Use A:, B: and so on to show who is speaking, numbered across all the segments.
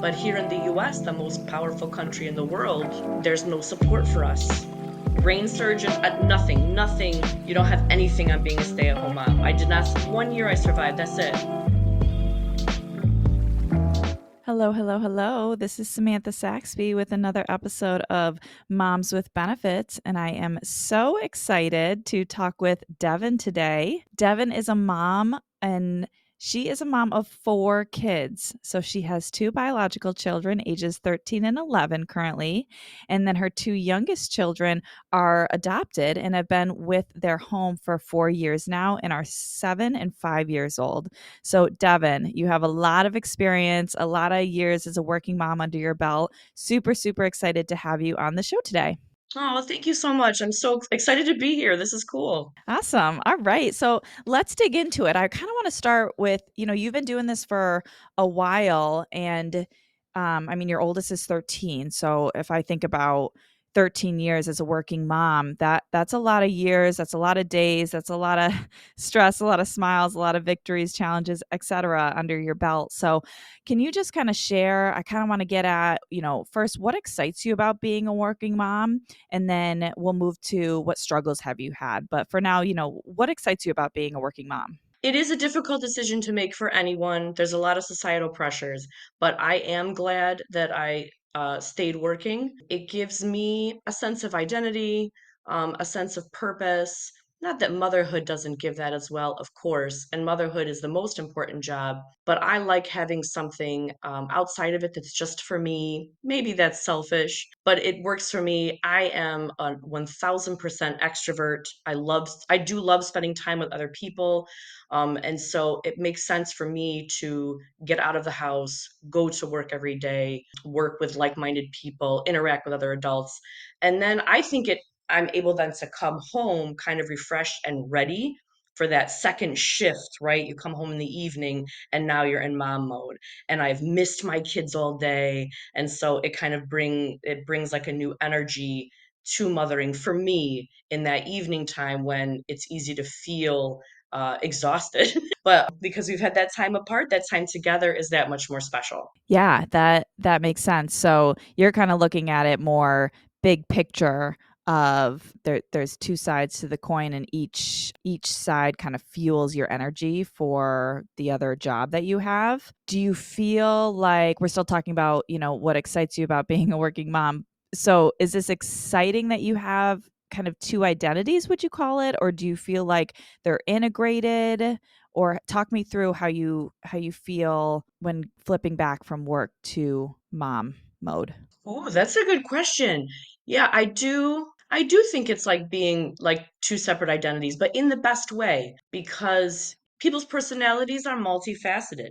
A: But here in the US, the most powerful country in the world, there's no support for us. Brain surgeon, nothing. You don't have anything on being a stay-at-home mom. I did not, 1 year I survived, that's it.
B: Hello, hello, hello. This is Samantha Saxby with another episode of Moms with Benefits, and I am so excited to talk with Devin today. Devin is a mom, and she is a mom of 4 kids. So she has 2 biological children, ages 13 and 11 currently, and then her 2 youngest children are adopted and have been with their home for 4 years now and are 7 and 5 years old. So, Devin, you have a lot of experience, a lot of years as a working mom under your belt. Super, super excited to have you on the show today.
A: Oh, well, thank you so much. I'm so excited to be here. This is cool.
B: Awesome. All right. So let's dig into it. I kind of want to start with, you've been doing this for a while, and I mean, your oldest is 13. So if I think about 13 years as a working mom, that's a lot of years, that's a lot of days, that's a lot of stress, a lot of smiles, a lot of victories, challenges, etc. under your belt. So can you just kind of share? I kind of want to get at, first, what excites you about being a working mom? And then we'll move to what struggles have you had. But for now, what excites you about being a working mom?
A: It is a difficult decision to make for anyone. There's a lot of societal pressures, but I am glad that I stayed working. It gives me a sense of identity, a sense of purpose. Not that motherhood doesn't give that as well, of course, and motherhood is the most important job, but I like having something outside of it that's just for me. Maybe that's selfish, but it works for me. I am a 1000% extrovert. I do love spending time with other people. And so it makes sense for me to get out of the house, go to work every day, work with like-minded people, interact with other adults. And then I'm able then to come home kind of refreshed and ready for that second shift, right? You come home in the evening and now you're in mom mode. And I've missed my kids all day. And so it brings like a new energy to mothering for me in that evening time when it's easy to feel exhausted. But because we've had that time apart, that time together is that much more special.
B: Yeah, that makes sense. So you're kind of looking at it more big picture of there's 2 sides to the coin, and each side kind of fuels your energy for the other job that you have. Do you feel like we're still talking about, what excites you about being a working mom? So is this exciting that you have kind of 2 identities, would you call it, or do you feel like they're integrated? Or talk me through how you feel when flipping back from work to mom mode.
A: Oh, that's a good question. Yeah, I do think it's like being like two separate identities, but in the best way because people's personalities are multifaceted.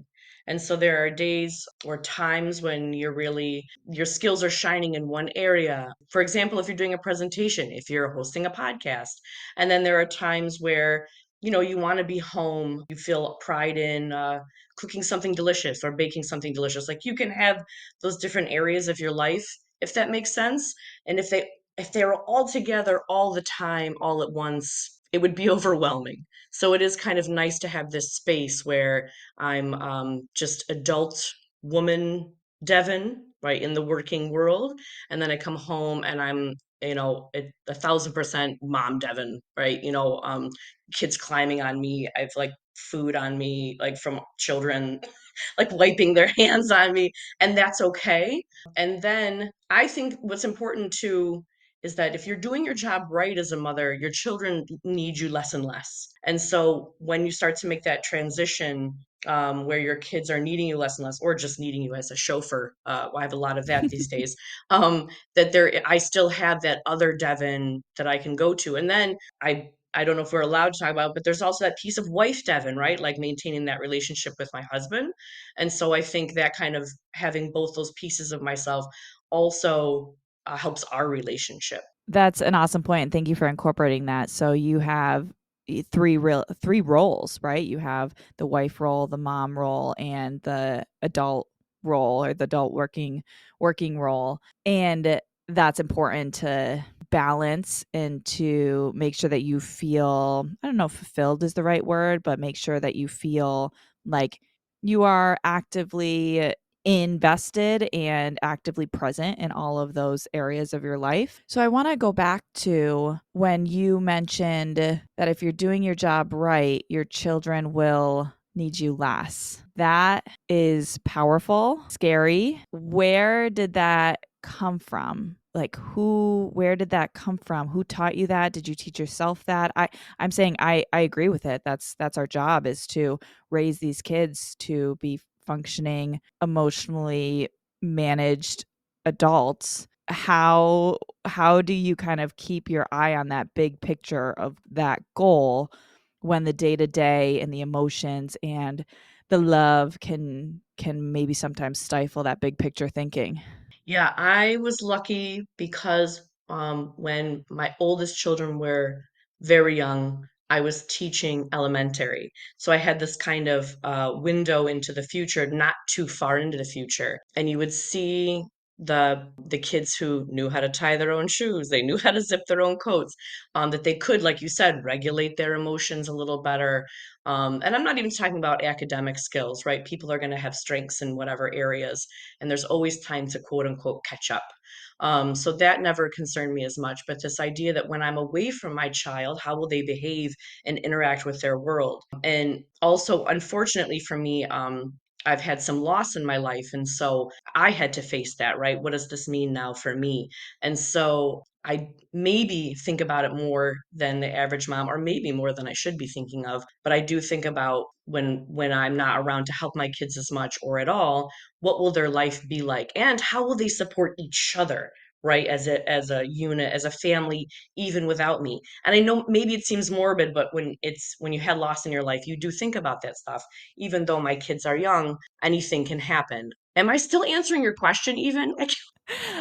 A: And so there are days or times when your skills are shining in one area. For example, if you're doing a presentation, if you're hosting a podcast, and then there are times where, you want to be home, you feel pride in cooking something delicious or baking something delicious. Like you can have those different areas of your life, if that makes sense. And if they were all together all the time, all at once, it would be overwhelming. So it is kind of nice to have this space where I'm just adult woman Devin, right, in the working world, and then I come home and I'm 1,000% mom Devin, right? Kids climbing on me. I've like food on me, like from children like wiping their hands on me, and that's okay. And then I think what's important too is that if you're doing your job right as a mother, your children need you less and less. And so when you start to make that transition, where your kids are needing you less and less, or just needing you as a chauffeur, I have a lot of that these days. I still have that other Devin that I can go to, and then I don't know if we're allowed to talk about, but there's also that piece of wife Devin, right? Like maintaining that relationship with my husband. And so I think that kind of having both those pieces of myself also helps our relationship.
B: That's an awesome point, and thank you for incorporating that. So you have three roles, right? You have the wife role, the mom role, and the adult role, or the adult working role. And that's important to balance and to make sure that you feel, I don't know if fulfilled is the right word, but make sure that you feel like you are actively invested and actively present in all of those areas of your life. So I want to go back to when you mentioned that if you're doing your job right, your children will need you less. That is powerful, scary. Where did that come from? Like where did that come from? Who taught you that? Did you teach yourself that? I'm saying I agree with it. That's our job, is to raise these kids to be functioning, emotionally managed adults. How do you kind of keep your eye on that big picture of that goal when the day to day and the emotions and the love can maybe sometimes stifle that big picture thinking?
A: Yeah, I was lucky because when my oldest children were very young, I was teaching elementary. So I had this kind of window into the future, not too far into the future. And you would see the kids who knew how to tie their own shoes, they knew how to zip their own coats, that they could, like you said, regulate their emotions a little better. And I'm not even talking about academic skills, right? People are going to have strengths in whatever areas, and there's always time to quote unquote catch up. So that never concerned me as much. But this idea that when I'm away from my child, how will they behave and interact with their world? And also, unfortunately for me, I've had some loss in my life. And so I had to face that, right? What does this mean now for me? And so I maybe think about it more than the average mom, or maybe more than I should be thinking of. But I do think about when I'm not around to help my kids as much or at all, what will their life be like, and how will they support each other, right, as a unit, as a family, even without me. And I know maybe it seems morbid, but when you had loss in your life, you do think about that stuff. Even though my kids are young, anything can happen. Am I still answering your question even?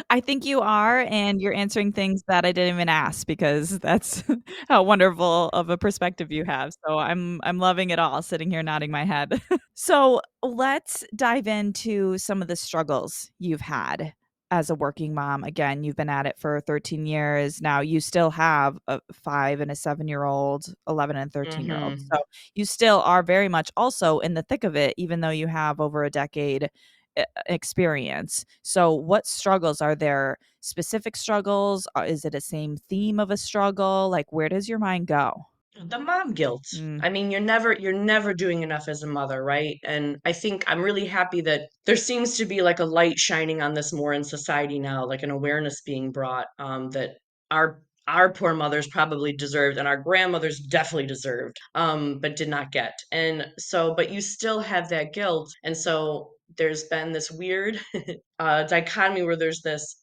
B: I think you are, and you're answering things that I didn't even ask because that's how wonderful of a perspective you have. So I'm loving it all, sitting here nodding my head. So let's dive into some of the struggles you've had as a working mom. Again, you've been at it for 13 years. Now you still have a 5 and a 7-year old, 11 and 13-year old.
A: Hmm.
B: So you still are very much also in the thick of it, even though you have over a decade experience. So what struggles are there? Specific struggles? Is it a same theme of a struggle? Like where does your mind go?
A: The mom guilt.
B: Mm.
A: I mean, you're never doing enough as a mother, right? And I think I'm really happy that there seems to be like a light shining on this more in society now, like an awareness being brought, that our poor mothers probably deserved, and our grandmothers definitely deserved, but did not get. And so, but you still have that guilt. And so there's been this weird dichotomy where there's this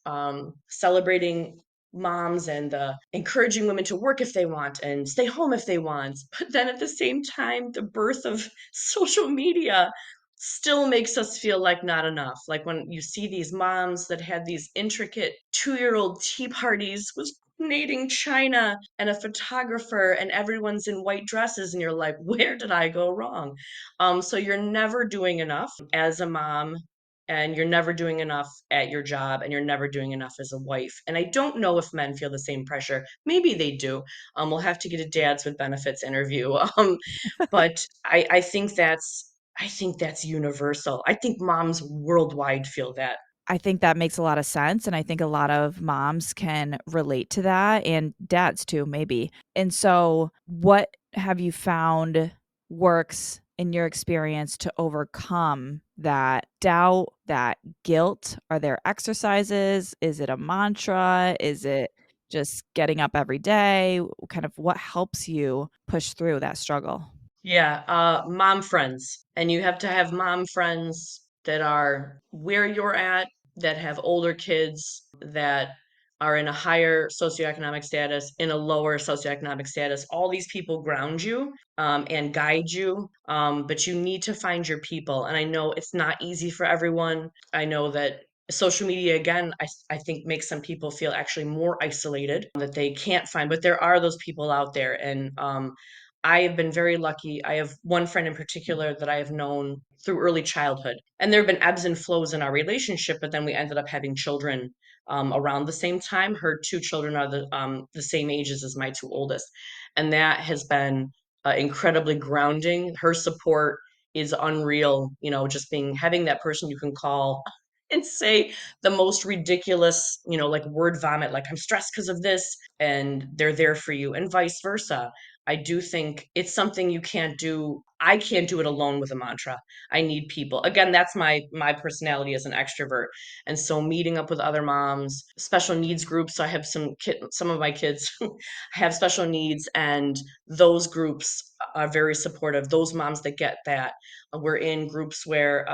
A: celebrating moms and encouraging women to work if they want and stay home if they want. But then at the same time, the birth of social media still makes us feel like not enough. Like when you see these moms that had these intricate 2-year-old tea parties with kneading china and a photographer, and everyone's in white dresses, and you're like, where did I go wrong? So you're never doing enough as a mom, and you're never doing enough at your job, and you're never doing enough as a wife. And I don't know if men feel the same pressure. Maybe they do. We'll have to get a dads with benefits interview. But I think that's universal. I think moms worldwide feel that.
B: I think that makes a lot of sense, and I think a lot of moms can relate to that, and dads too, maybe. And so, what have you found works in your experience to overcome that doubt, that guilt? Are there exercises? Is it a mantra? Is it just getting up every day? Kind of what helps you push through that struggle?
A: Yeah, mom friends. And you have to have mom friends that are where you're at, that have older kids, that are in a higher socioeconomic status, in a lower socioeconomic status. All these people ground you, and guide you, but you need to find your people. And I know it's not easy for everyone. I know that social media, again, I think makes some people feel actually more isolated, that they can't find, but there are those people out there. And I have been very lucky. I have one friend in particular that I have known through early childhood. And there have been ebbs and flows in our relationship, but then we ended up having children around the same time. Her two children are the same ages as my two oldest. And that has been incredibly grounding. Her support is unreal, just having that person you can call and say the most ridiculous, like word vomit, like I'm stressed because of this, and they're there for you, and vice versa. I do think it's something you can't do. I can't do it alone with a mantra. I need people. Again, that's my personality as an extrovert. And so meeting up with other moms, special needs groups. I have some of my kids have special needs, and those groups are very supportive. Those moms that get that, we're in groups where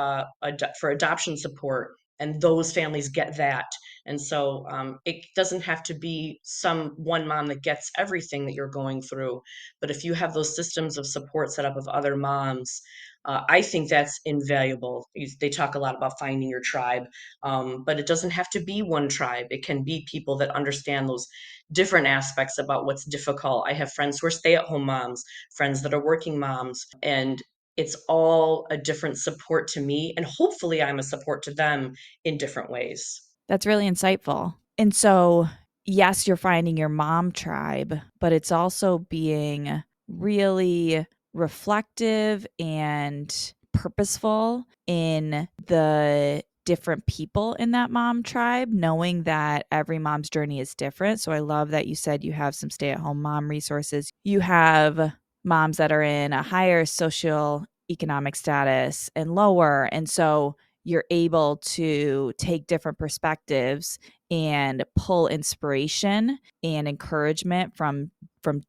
A: for adoption support, and those families get that. And so it doesn't have to be some one mom that gets everything that you're going through, but if you have those systems of support set up of other moms, I think that's invaluable. They talk a lot about finding your tribe, but it doesn't have to be one tribe. It can be people that understand those different aspects about what's difficult. I have friends who are stay-at-home moms, friends that are working moms, and it's all a different support to me. And hopefully, I'm a support to them in different ways.
B: That's really insightful. And so, yes, you're finding your mom tribe, but it's also being really reflective and purposeful in the different people in that mom tribe, knowing that every mom's journey is different. So I love that you said you have some stay at home mom resources. You have moms that are in a higher social economic status and lower. And so you're able to take different perspectives and pull inspiration and encouragement from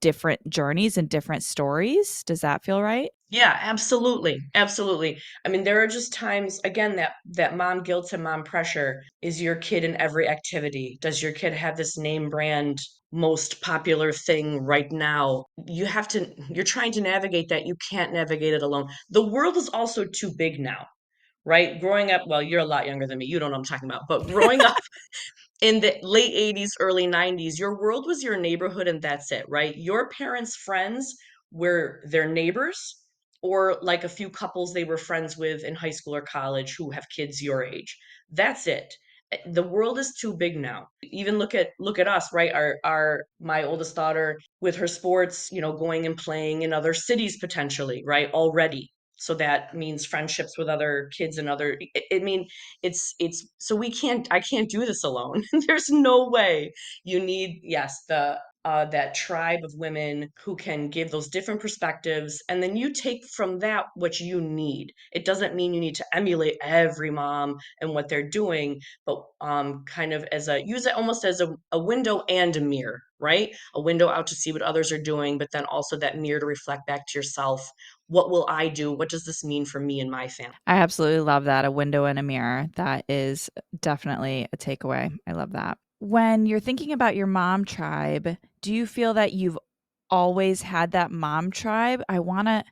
B: different journeys and different stories. Does that feel right?
A: Yeah, absolutely. Absolutely. I mean, there are just times, again, that mom guilt and mom pressure. Is your kid in every activity? Does your kid have this name brand most popular thing right now? You're trying to navigate that. You can't navigate it alone. The world is also too big now, right? Growing up, well, you're a lot younger than me. You don't know what I'm talking about. But growing up in the late 80s, early 90s, your world was your neighborhood and that's it, right? Your parents' friends were their neighbors, or like a few couples they were friends with in high school or college who have kids your age. That's it. The world is too big now. Even look at us, right? Our my oldest daughter with her sports, going and playing in other cities potentially, right? Already. So that means friendships with other kids and other I mean, it's so I can't do this alone. There's no way. You need, yes, the that tribe of women who can give those different perspectives, and then you take from that what you need. It doesn't mean you need to emulate every mom and what they're doing, but kind of use it almost as a window and a mirror, right? A window out to see what others are doing, but then also that mirror to reflect back to yourself. What will I do? What does this mean for me and my family?
B: I absolutely love that. A window and a mirror. That is definitely a takeaway. I love that. When you're thinking about your mom tribe, do you feel that you've always had that mom tribe? I want to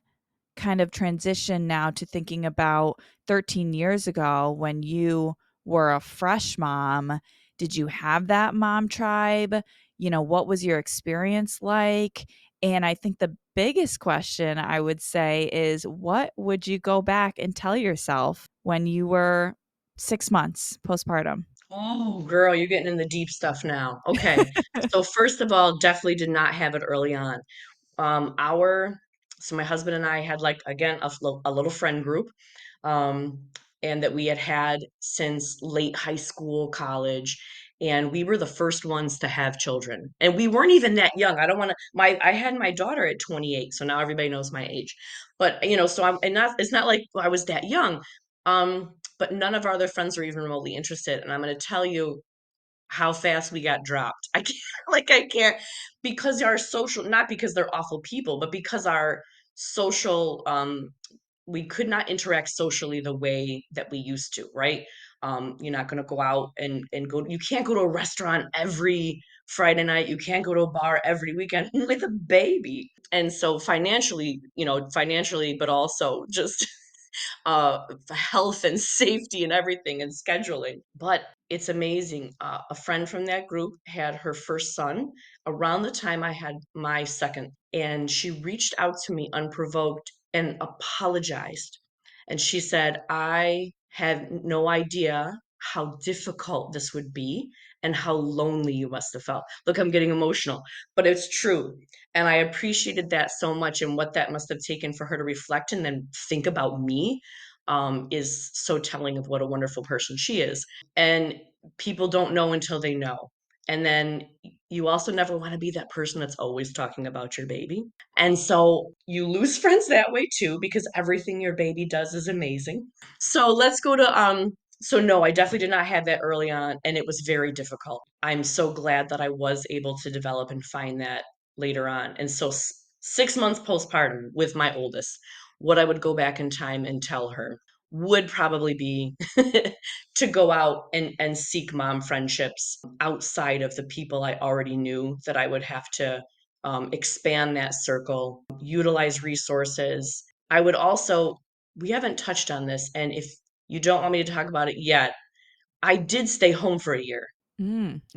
B: kind of transition now to thinking about 13 years ago when you were a fresh mom. Did you have that mom tribe? What was your experience like? And I think the biggest question I would say is what would you go back and tell yourself when you were 6 months postpartum?
A: Oh, girl, you're getting in the deep stuff now. Okay. So first of all, definitely did not have it early on. Our So my husband and I had, like, again, a little friend group, um, and that we had since late high school, college, and we were the first ones to have children. And we weren't even that young. I don't want to my I had my daughter at 28, so now everybody knows my age. But so I'm and not it's not like I was that young. But none of our other friends were even remotely interested. And I'm going to tell you how fast we got dropped. I can't, I can't, because our social, not because they're awful people, but because our social, we could not interact socially the way that we used to, right? You're not going to go out you can't go to a restaurant every Friday night. You can't go to a bar every weekend with a baby. And so financially, but also just health and safety and everything and scheduling. But it's amazing. A friend from that group had her first son around the time I had my second, and she reached out to me unprovoked and apologized. And she said, I had no idea how difficult this would be and how lonely you must have felt. Look, I'm getting emotional, but it's true. And I appreciated that so much, and what that must have taken for her to reflect and then think about me is so telling of what a wonderful person she is. And people don't know until they know. And then you also never want to be that person that's always talking about your baby. And so you lose friends that way too, because everything your baby does is amazing. So let's go to so no, I definitely did not have that early on, and it was very difficult. I'm so glad that I was able to develop and find that later on. And so 6 months postpartum with my oldest, what I would go back in time and tell her would probably be to go out and seek mom friendships outside of the people I already knew, that I would have to expand that circle, utilize resources. I would also, we haven't touched on this, and if you don't want me to talk about it yet, I did stay home for a year.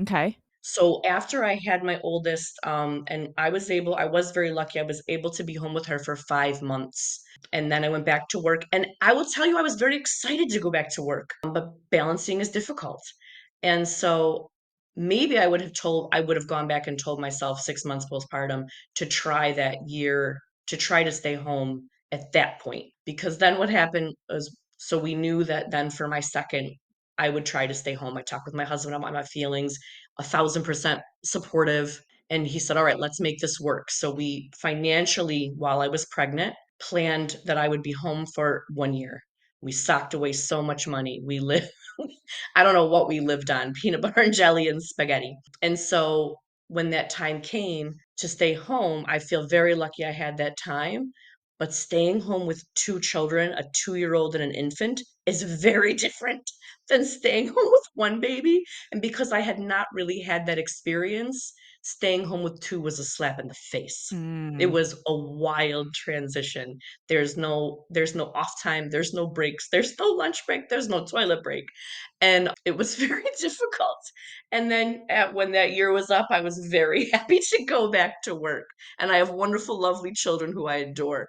B: Okay.
A: So after I had my oldest, and I was very lucky. I was able to be home with her for 5 months. And then I went back to work. And I will tell you, I was very excited to go back to work, but balancing is difficult. And so maybe I would have gone back and told myself 6 months postpartum to try that year, to try to stay home at that point. Because then what happened was, so we knew that then for my second, I would try to stay home. I talked with my husband about my feelings, 1,000% supportive. And he said, all right, let's make this work. So we financially, while I was pregnant, planned that I would be home for 1 year. We socked away so much money. We lived, I don't know what we lived on, peanut butter and jelly and spaghetti. And so when that time came to stay home, I feel very lucky I had that time. But staying home with two children, a 2-year-old and an infant, is very different than staying home with one baby. And because I had not really had that experience, staying home with two was a slap in the face. It
B: Mm.
A: was a wild transition. There's no off time, there's no breaks, there's no lunch break, there's no toilet break. And it was very difficult. And then when that year was up, I was very happy to go back to work. And I have wonderful, lovely children who I adore.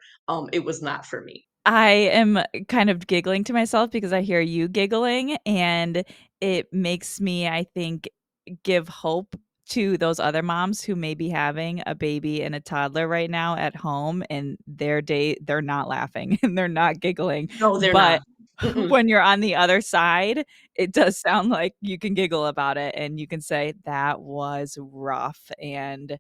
A: It was not for me.
B: I am kind of giggling to myself because I hear you giggling, and it makes me, I think, give hope to those other moms who may be having a baby and a toddler right now at home, and they're not laughing and they're not giggling.
A: No, they're not.
B: But
A: Mm-mm.
B: when you're on the other side, it does sound like you can giggle about it and you can say that was rough, and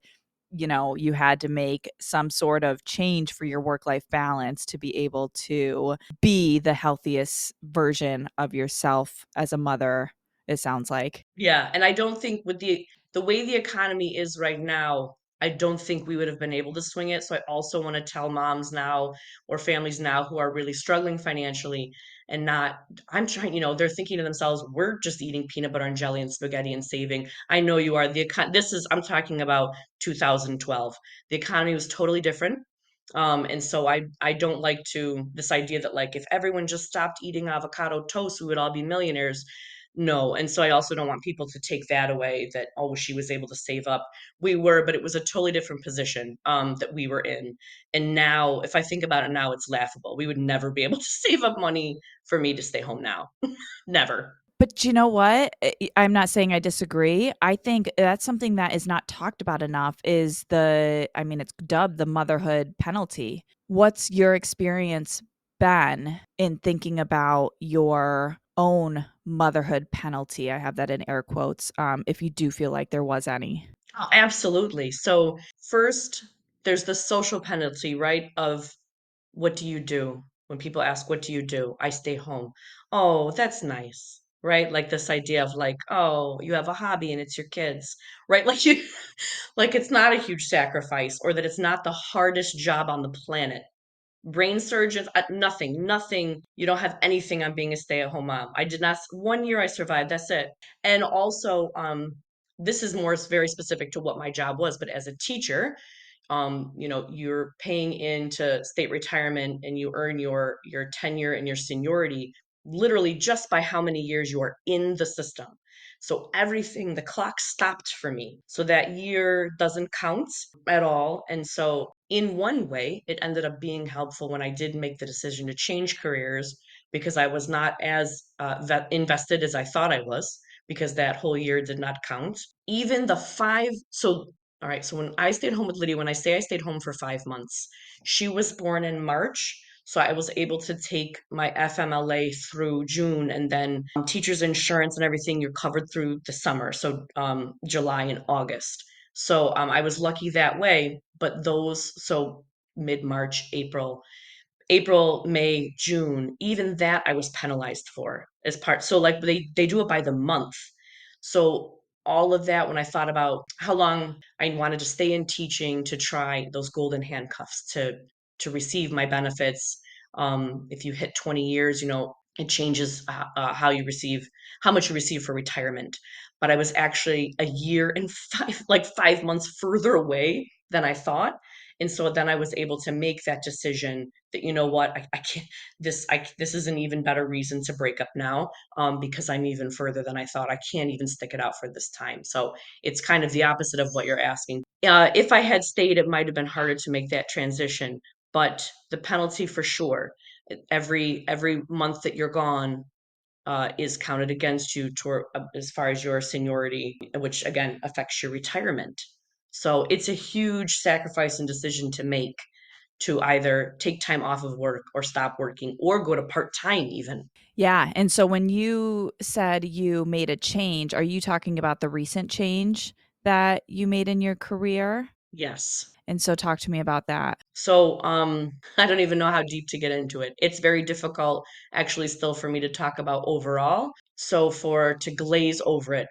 B: you had to make some sort of change for your work life balance to be able to be the healthiest version of yourself as a mother, it sounds like.
A: Yeah, and I don't think with the way the economy is right now, I don't think we would have been able to swing it. So I also want to tell moms now or families now who are really struggling financially and not, I'm trying, they're thinking to themselves, we're just eating peanut butter and jelly and spaghetti and saving. I know you are. I'm talking about 2012. The economy was totally different. And so I don't like to this idea that like if everyone just stopped eating avocado toast, we would all be millionaires. No, and so I also don't want people to take that away that, oh, she was able to save up. We were, but it was a totally different position that we were in. And now, if I think about it now, it's laughable. We would never be able to save up money for me to stay home now. Never.
B: But you know what? I'm not saying I disagree. I think that's something that is not talked about enough is I mean, it's dubbed the motherhood penalty. What's your experience been in thinking about your own motherhood penalty? I have that in air quotes, if you do feel like there was any.
A: Oh, absolutely. So first, there's the social penalty, right? Of what do you do? When people ask, what do you do? I stay home. Oh, that's nice. Right? Like this idea of like, oh, you have a hobby and it's your kids, right? Like like it's not a huge sacrifice or that it's not the hardest job on the planet. Brain surgeons, nothing. You don't have anything on being a stay-at-home mom. I did not, 1 year I survived, that's it. And also, this is more very specific to what my job was, but as a teacher, you're paying into state retirement and you earn your tenure and your seniority literally just by how many years you are in the system. So everything, the clock stopped for me. So that year doesn't count at all. And so in one way, it ended up being helpful when I did make the decision to change careers because I was not as invested as I thought I was because that whole year did not count. Even the all right, so when I stayed home with Lydia, when I say I stayed home for 5 months, she was born in March. So I was able to take my FMLA through June, and then teachers insurance and everything you're covered through the summer. So July and August. So I was lucky that way. But so mid March, April, May, June, even that I was penalized for as part. So like they do it by the month. So all of that, when I thought about how long I wanted to stay in teaching to try those golden handcuffs to receive my benefits. If you hit 20 years, it changes how much you receive for retirement. But I was actually a year and like 5 months further away than I thought. And so then I was able to make that decision that, you know what, I can't, this is an even better reason to break up now, because I'm even further than I thought. I can't even stick it out for this time. So it's kind of the opposite of what you're asking. If I had stayed, it might have been harder to make that transition, but the penalty for sure, every month that you're gone, is counted against you as far as your seniority, which again affects your retirement. So it's a huge sacrifice and decision to make to either take time off of work or stop working or go to part time, even.
B: Yeah. And so when you said you made a change, are you talking about the recent change that you made in your career?
A: Yes.
B: And so talk to me about that.
A: So, I don't even know how deep to get into it. It's very difficult, actually, still for me to talk about overall. So, to glaze over it,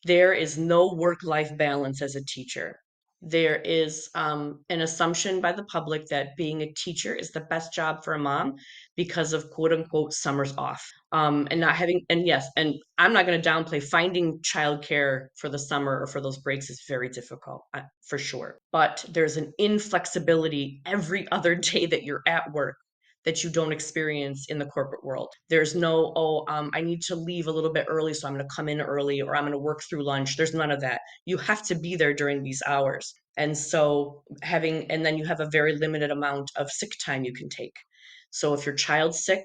A: there is no work-life balance as a teacher. There is an assumption by the public that being a teacher is the best job for a mom because of quote unquote summers off. And not having, and yes, and I'm not going to downplay finding childcare for the summer or for those breaks is very difficult, for sure. But there's an inflexibility every other day that you're at work that you don't experience in the corporate world. There's no, I need to leave a little bit early, so I'm going to come in early or I'm going to work through lunch. There's none of that. You have to be there during these hours. And so and then you have a very limited amount of sick time you can take. So if your child's sick,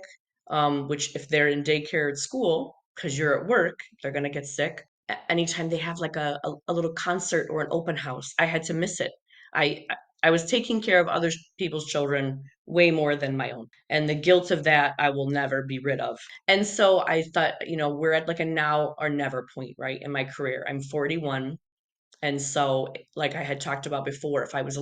A: which if they're in daycare at school, because you're at work, they're going to get sick. Anytime they have like a little concert or an open house, I had to miss it. I, I was taking care of other people's children way more than my own. And the guilt of that I will never be rid of. And so I thought, we're at like a now or never point, right, in my career. I'm 41. And so, like I had talked about before, if I was,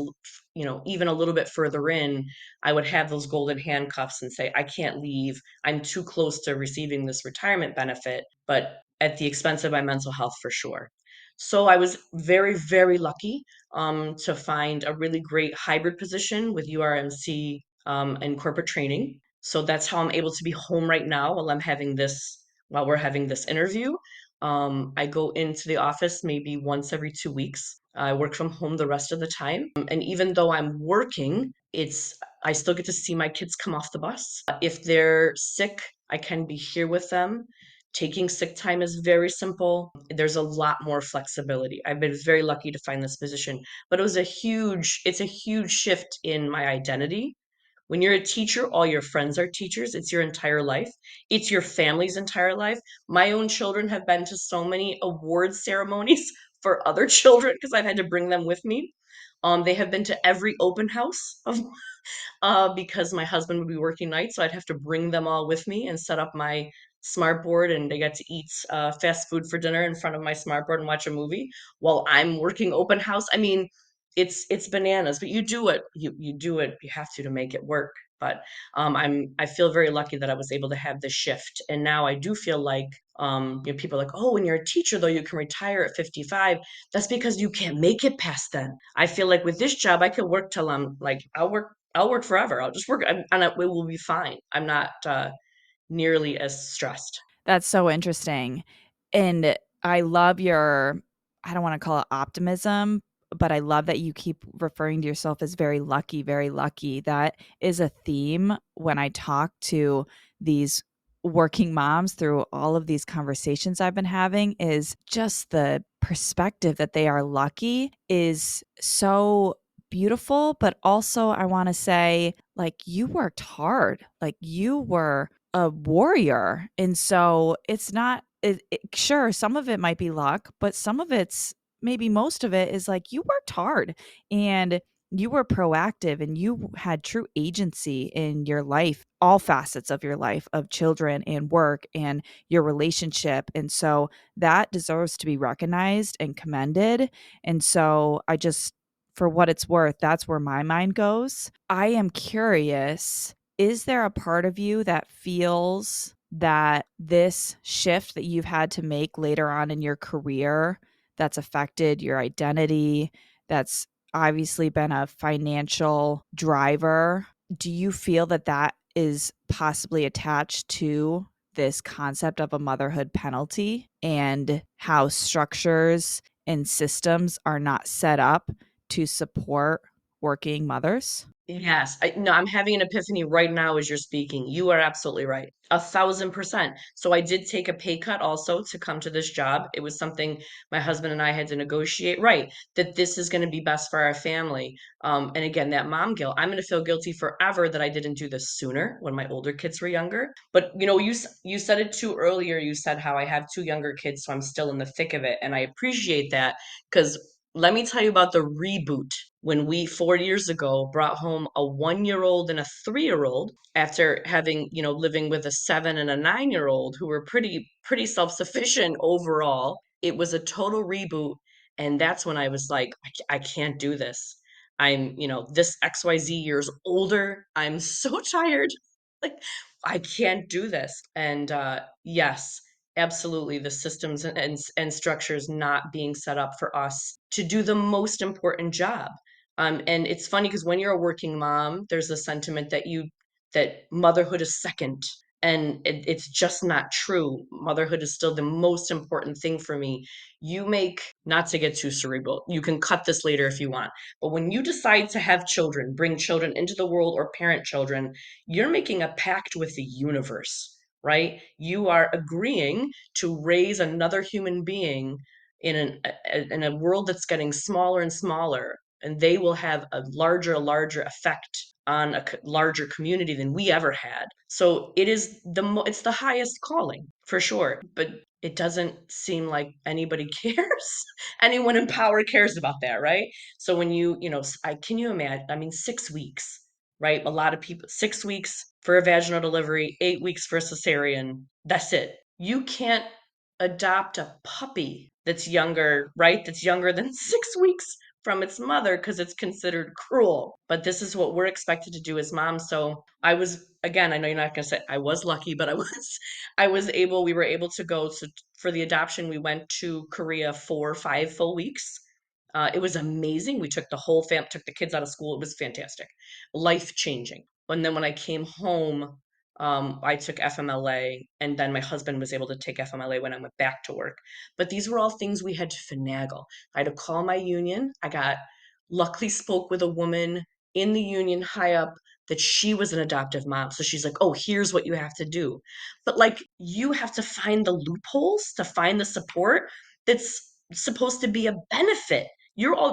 A: even a little bit further in, I would have those golden handcuffs and say, I can't leave. I'm too close to receiving this retirement benefit, but at the expense of my mental health for sure. So I was very, very lucky to find a really great hybrid position with URMC and corporate training. So that's how I'm able to be home right now while we're having this interview. I go into the office maybe once every 2 weeks. I work from home the rest of the time. And even though I'm working, I still get to see my kids come off the bus. If they're sick, I can be here with them. Taking sick time is very simple. There's a lot more flexibility. I've been very lucky to find this position, but it's a huge shift in my identity. When you're a teacher, all your friends are teachers. It's your entire life. It's your family's entire life. My own children have been to so many award ceremonies for other children because I've had to bring them with me. They have been to every open house because my husband would be working nights, so I'd have to bring them all with me and set up my smart board, and they got to eat fast food for dinner in front of my smart board and watch a movie while I'm working open house. I mean, it's bananas, but you do it. You do it. You have to make it work. But I feel very lucky that I was able to have this shift, and now I do feel like people are like, oh, when you're a teacher though, you can retire at 55. That's because you can't make it past then. I feel like with this job, I could work till I'm like, I'll work forever. I'll just work, and it will be fine. I'm not nearly as stressed.
B: That's so interesting. And I love your, I don't want to call it optimism, but I love that you keep referring to yourself as very lucky, very lucky. That is a theme when I talk to these working moms through all of these conversations I've been having, is just the perspective that they are lucky is so beautiful, but also I want to say, like, you worked hard. Like, you were a warrior. And so it's not, sure, some of it might be luck, but some of it's maybe most of it is like you worked hard and you were proactive and you had true agency in your life, all facets of your life, of children and work and your relationship. And so that deserves to be recognized and commended. And so I just, for what it's worth, that's where my mind goes. I am curious, is there a part of you that feels that this shift that you've had to make later on in your career that's affected your identity, that's obviously been a financial driver? Do you feel that that is possibly attached to this concept of a motherhood penalty and how structures and systems are not set up to support working mothers?
A: Yes, no, I'm having an epiphany right now as you're speaking. You are absolutely right. 1,000%. So I did take a pay cut also to come to this job. It was something my husband and I had to negotiate, right? That this is going to be best for our family. And again, that mom guilt, I'm going to feel guilty forever that I didn't do this sooner when my older kids were younger. But you said it too earlier. You said how I have two younger kids, so I'm still in the thick of it, and I appreciate that because let me tell you about the reboot when we 4 years ago brought home a 1 year old and a 3 year old after having, living with a 7 and a 9 year old who were pretty self-sufficient overall. It was a total reboot. And that's when I was like, I can't do this. I'm, this XYZ years older. I'm so tired. Like, I can't do this. And yes, absolutely, the systems and structures not being set up for us to do the most important job. And it's funny because when you're a working mom, there's a sentiment that motherhood is second, and it's just not true. Motherhood is still the most important thing for me. You make, not to get too cerebral, you can cut this later if you want, but when you decide to have children, bring children into the world or parent children, you're making a pact with the universe, right? You are agreeing to raise another human being in a world that's getting smaller and smaller, and they will have a larger effect on a larger community than we ever had. So it's the highest calling for sure, but it doesn't seem like anybody cares. Anyone in power cares about that, right? So when I can you imagine? I mean, 6 weeks, right? A lot of people, 6 weeks for a vaginal delivery, 8 weeks for a cesarean. That's it. You can't adopt a puppy that's younger, right? That's younger than 6 weeks from its mother because it's considered cruel. But this is what we're expected to do as moms. So I was, again, I know you're not going to say I was lucky, but we were able to go to, for the adoption. We went to Korea for 5 full weeks. It was amazing. We took the whole fam, took the kids out of school. It was fantastic, life changing. And then when I came home, I took FMLA, and then my husband was able to take FMLA when I went back to work. But these were all things we had to finagle. I had to call my union. Luckily spoke with a woman in the union high up that she was an adoptive mom. So she's like, oh, here's what you have to do. But like, you have to find the loopholes to find the support that's supposed to be a benefit.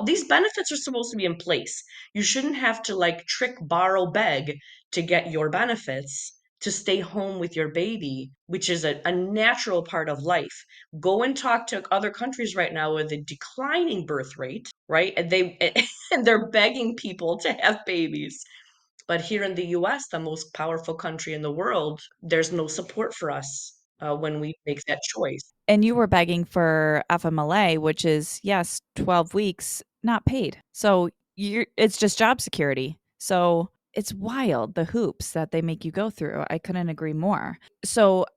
A: These benefits are supposed to be in place. You shouldn't have to like trick, borrow, beg to get your benefits to stay home with your baby, which is a natural part of life. Go and talk to other countries right now with a declining birth rate, right? And and they're begging people to have babies. But here in the US, the most powerful country in the world, there's no support for us when we make that choice.
B: And you were begging for FMLA, which is, yes, 12 weeks, not paid. So it's just job security. So it's wild, the hoops that they make you go through. I couldn't agree more. So,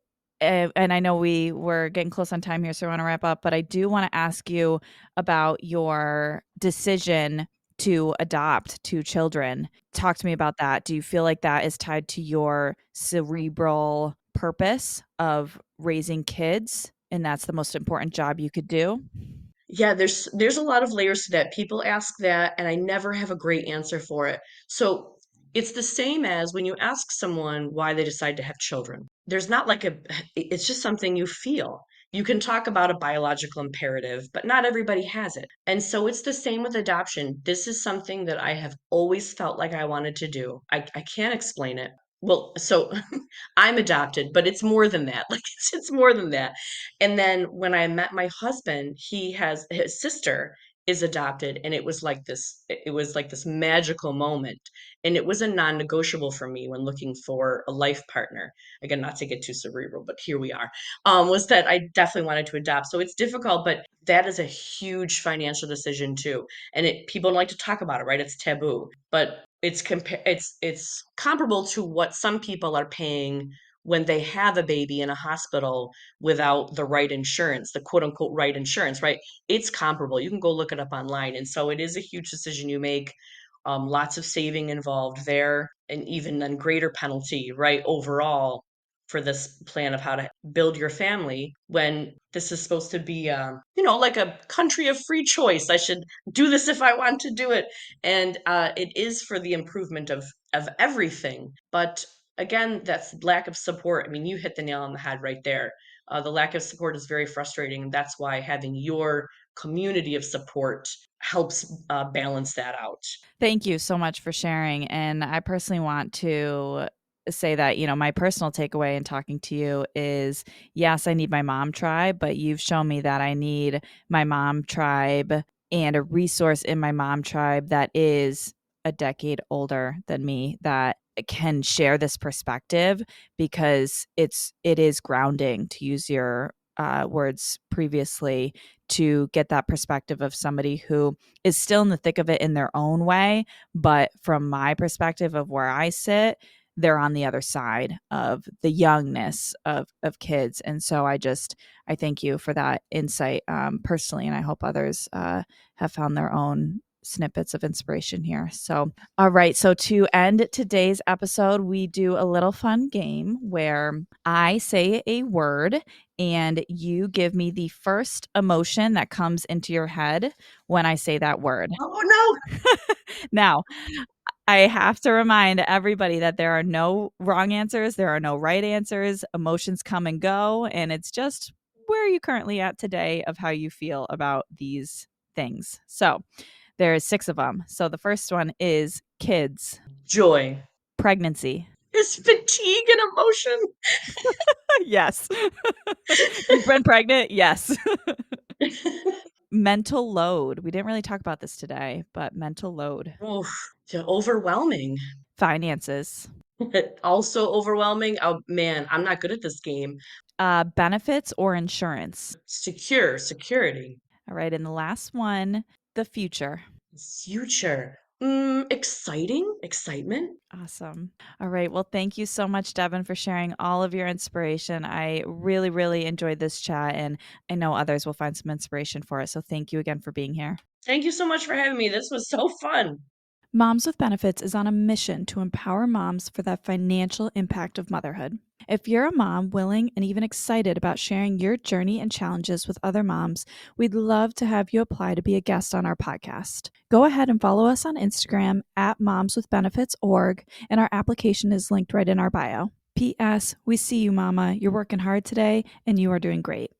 B: and I know we were getting close on time here, so I want to wrap up, but I do want to ask you about your decision to adopt two children. Talk to me about that. Do you feel like that is tied to your cerebral purpose of raising kids and that's the most important job you could do?
A: Yeah, there's a lot of layers to that. People ask that, and I never have a great answer for it. So it's the same as when you ask someone why they decide to have children. There's not like it's just something you feel. You can talk about a biological imperative, but not everybody has it. And so it's the same with adoption. This is something that I have always felt like I wanted to do. I can't explain it. Well, so I'm adopted, but it's more than that. Like it's more than that. And then when I met my husband, he has his sister is adopted, and it was like this magical moment. And it was a non-negotiable for me when looking for a life partner. Again, not to get too cerebral, but here we are. Was that I definitely wanted to adopt. So it's difficult, but that is a huge financial decision too. And it people don't like to talk about it, right? It's taboo, but it's comparable to what some people are paying when they have a baby in a hospital without the right insurance, the quote unquote right insurance, right? It's comparable. You can go look it up online. And so it is a huge decision you make. Lots of saving involved there, and even then greater penalty, right? Overall, for this plan of how to build your family when this is supposed to be, like a country of free choice. I should do this if I want to do it. And it is for the improvement of everything. But again, that's lack of support. I mean, you hit the nail on the head right there. The lack of support is very frustrating. And that's why having your community of support helps balance that out.
B: Thank you so much for sharing. And I personally want to say that, my personal takeaway in talking to you is yes, I need my mom tribe, but you've shown me that I need my mom tribe and a resource in my mom tribe that is a decade older than me that can share this perspective because it is grounding, to use your words previously, to get that perspective of somebody who is still in the thick of it in their own way. But from my perspective of where I sit, they're on the other side of the youngness of kids. And so I thank you for that insight personally. And I hope others have found their own snippets of inspiration here. So, all right. So, to end today's episode, we do a little fun game where I say a word and you give me the first emotion that comes into your head when I say that word.
A: Oh no.
B: Now, I have to remind everybody that there are no wrong answers, there are no right answers. Emotions come and go, and it's just where are you currently at today of how you feel about these things. So, there's 6 of them. So the first one is kids,
A: Joy.
B: pregnancy.
A: Is fatigue an emotion?
B: Yes. You've been pregnant? Yes. Mental load. We didn't really talk about this today, but mental load.
A: Oh, overwhelming.
B: Finances.
A: Also overwhelming. Oh man, I'm not good at this game.
B: Benefits or insurance.
A: Security.
B: All right. And the last one, the future.
A: Future. Exciting, excitement.
B: Awesome. All right. Well, thank you so much, Devin, for sharing all of your inspiration. I really, really enjoyed this chat, and I know others will find some inspiration for it. So thank you again for being here.
A: Thank you so much for having me. This was so fun.
B: Moms with Benefits is on a mission to empower moms for the financial impact of motherhood. If you're a mom willing and even excited about sharing your journey and challenges with other moms, we'd love to have you apply to be a guest on our podcast. Go ahead and follow us on Instagram at momswithbenefits.org, and our application is linked right in our bio. P.S. We see you, Mama. You're working hard today, and you are doing great.